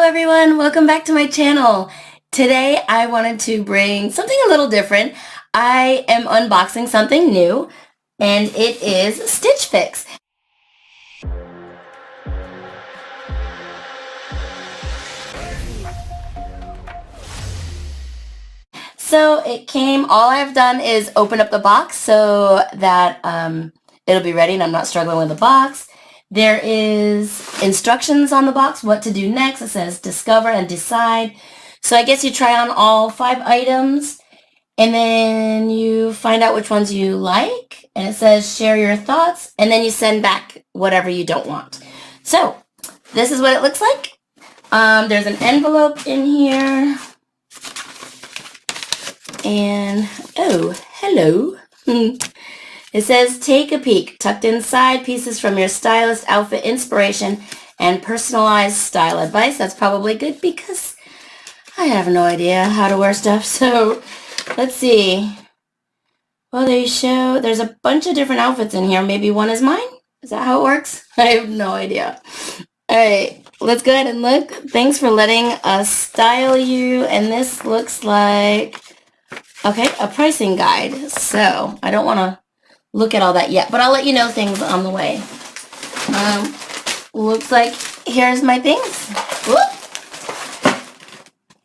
Hello everyone, welcome back to my channel. Today I wanted to bring something a little different. I am unboxing something new and it is Stitch Fix. So it came, all I've done is open up the box so that it'll be ready and I'm not struggling with the box. There is instructions on the box, what to do next. It says discover and decide. So I guess you try on all 5 items and then you find out which ones you like. And it says share your thoughts and then you send back whatever you don't want. So this is what it looks like. There's an envelope in here. And, oh, hello. It says, take a peek. Tucked inside, pieces from your stylist outfit inspiration and personalized style advice. That's probably good because I have no idea how to wear stuff. So, let's see. Well, they show, there's a bunch of different outfits in here. Maybe one is mine? Is that how it works? I have no idea. All right, let's go ahead and look. Thanks for letting us style you. And this looks like... okay, a pricing guide. So I don't want to look at all that yet, but I'll let you know things on the way. Looks like here's my things. Whoop.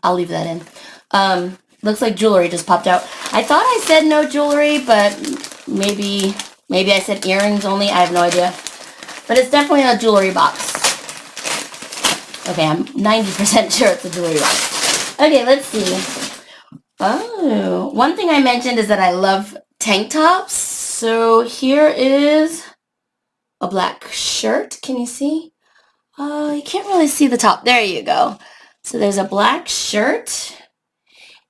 I'll leave that in. Looks like jewelry just popped out. I thought I said no jewelry, but maybe I said earrings only. I have no idea. But it's definitely a jewelry box. Okay, I'm 90% sure it's a jewelry box. Okay, let's see. Oh, one thing I mentioned is that I love tank tops. So here is a black shirt. Can you see? Oh, you can't really see the top. There you go. So there's a black shirt.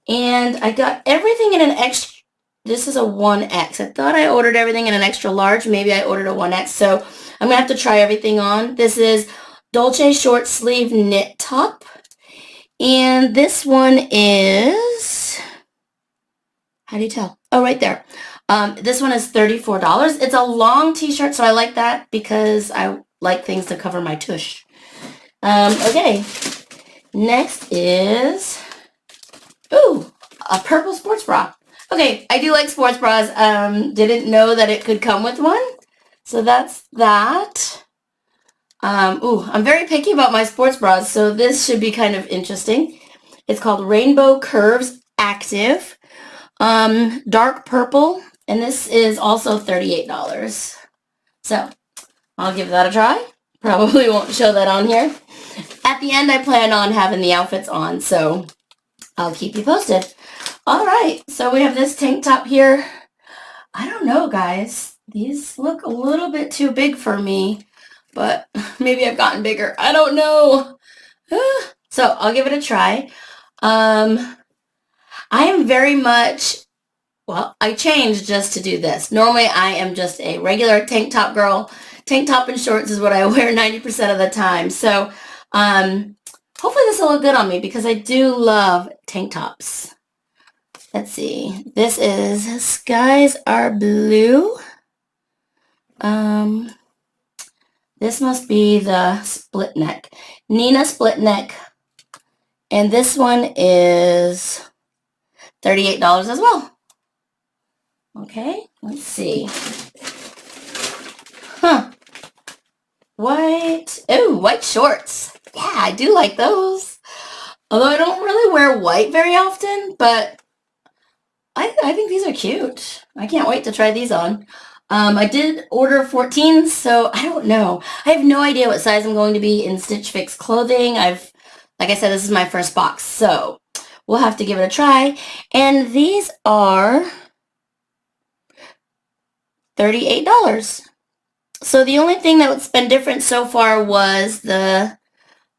And I got everything in an extra. This is a 1X. I thought I ordered everything in an extra large. Maybe I ordered a 1X. So I'm going to have to try everything on. This is Dolce short sleeve knit top. And this one is, how do you tell? Oh, right there. This one is $34. It's a long t-shirt, so I like that because I like things to cover my tush. Okay. Next is, ooh, a purple sports bra. Okay, I do like sports bras. Didn't know that it could come with one. So that's that. Ooh, I'm very picky about my sports bras, so this should be kind of interesting. It's called Rainbow Curves Active, dark purple, and this is also $38. So, I'll give that a try. Probably won't show that on here. At the end, I plan on having the outfits on, so I'll keep you posted. All right, so we have this tank top here. I don't know, guys. These look a little bit too big for me. But maybe I've gotten bigger. I don't know. So I'll give it a try. I am very much, well, I changed just to do this. Normally I am just a regular tank top girl. Tank top and shorts is what I wear 90% of the time. So hopefully this will look good on me because I do love tank tops. Let's see. This is Skies Are Blue. This must be the split neck. Nina split neck. And this one is $38 as well. Okay, let's see. Huh. White. Oh, white shorts. Yeah, I do like those. Although I don't really wear white very often, but I think these are cute. I can't wait to try these on. I did order 14, so I don't know. I have no idea what size I'm going to be in Stitch Fix clothing. Like I said, this is my first box, so we'll have to give it a try. And these are $38. So the only thing that's been different so far was the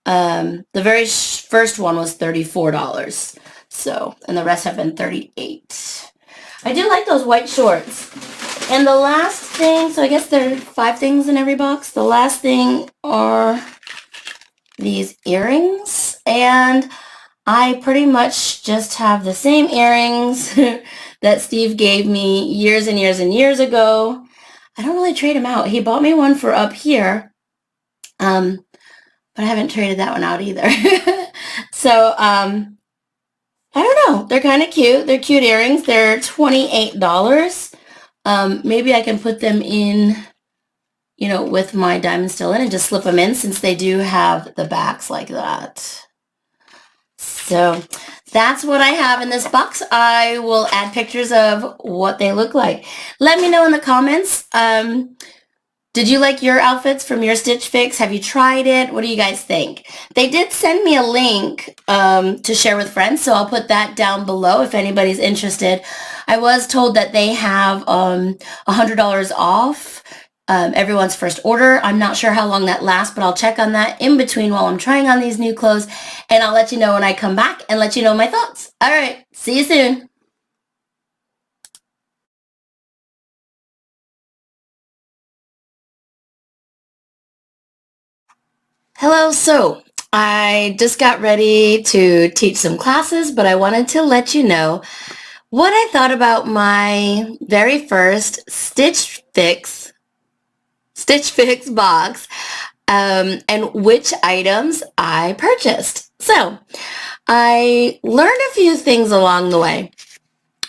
very first one was $34. So, and the rest have been $38. I do like those white shorts. And the last thing, so I guess there are 5 things in every box. The last thing are these earrings. And I pretty much just have the same earrings that Steve gave me years and years and years ago. I don't really trade them out. He bought me one for up here. But but I haven't traded that one out either. So, I don't know. They're kind of cute. They're cute earrings. They're $28. Maybe I can put them in, with my diamond still in and just slip them in since they do have the backs like that. So that's what I have in this box. I will add pictures of what they look like. Let me know in the comments. Did you like your outfits from your Stitch Fix? Have you tried it? What do you guys think? They did send me a link to share with friends, so I'll put that down below if anybody's interested. I was told that they have $100 off everyone's first order. I'm not sure how long that lasts, but I'll check on that in between while I'm trying on these new clothes, and I'll let you know when I come back and let you know my thoughts. All right, see you soon. Hello, so I just got ready to teach some classes, but I wanted to let you know what I thought about my very first Stitch Fix box, and which items I purchased. So I learned a few things along the way.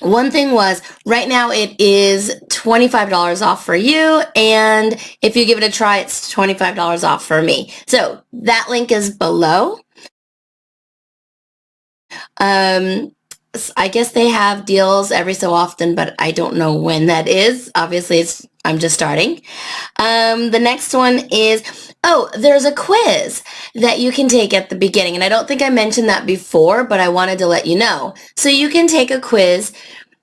One thing was, right now it is $25 off for you, and if you give it a try, it's $25 off for me. So that link is below. I guess they have deals every so often, but I don't know when that is. Obviously, I'm just starting. The next one is, there's a quiz that you can take at the beginning, and I don't think I mentioned that before, but I wanted to let you know. So you can take a quiz.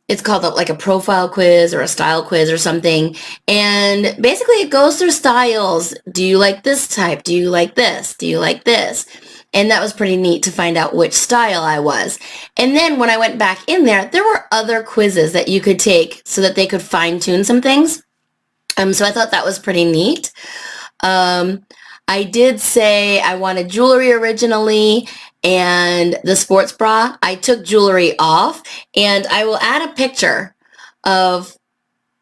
It's called like a profile quiz or a style quiz or something. And basically it goes through styles. Do you like this type? Do you like this? Do you like this? And that was pretty neat to find out which style I was. And then when I went back in there were other quizzes that you could take so that they could fine tune some things. So I thought that was pretty neat. I did say I wanted jewelry originally and the sports bra. I took jewelry off, and I will add a picture of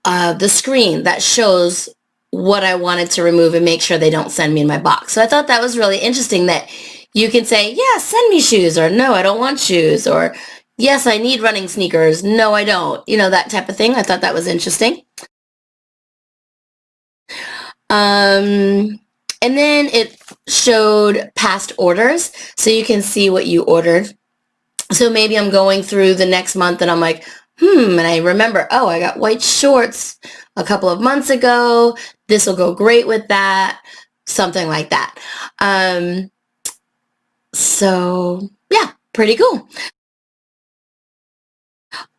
the screen that shows what I wanted to remove and make sure they don't send me in my box. So I thought that was really interesting that you can say, yeah, send me shoes, or no, I don't want shoes, or yes, I need running sneakers. No, I don't. That type of thing. I thought that was interesting. And then it showed past orders, so you can see what you ordered. So maybe I'm going through the next month and I'm like, and I remember, I got white shorts a couple of months ago. This will go great with that. Something like that. So yeah, pretty cool.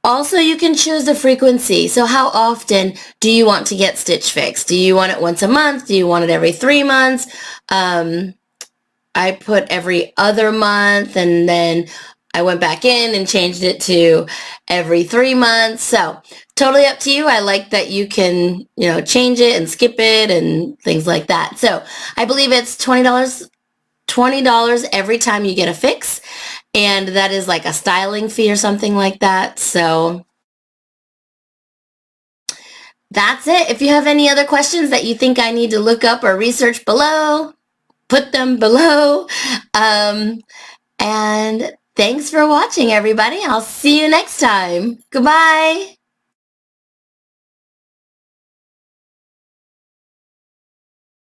Also, you can choose the frequency. So how often do you want to get Stitch Fix? Do you want it once a month? Do you want it every 3 months? I put every other month, and then I went back in and changed it to every 3 months. So totally up to you. I like that you can, change it and skip it and things like that. So I believe it's $20 every time you get a fix. And that is like a styling fee or something like that. So that's it. If you have any other questions that you think I need to look up or research below, put them below. And thanks for watching, everybody. I'll see you next time. Goodbye.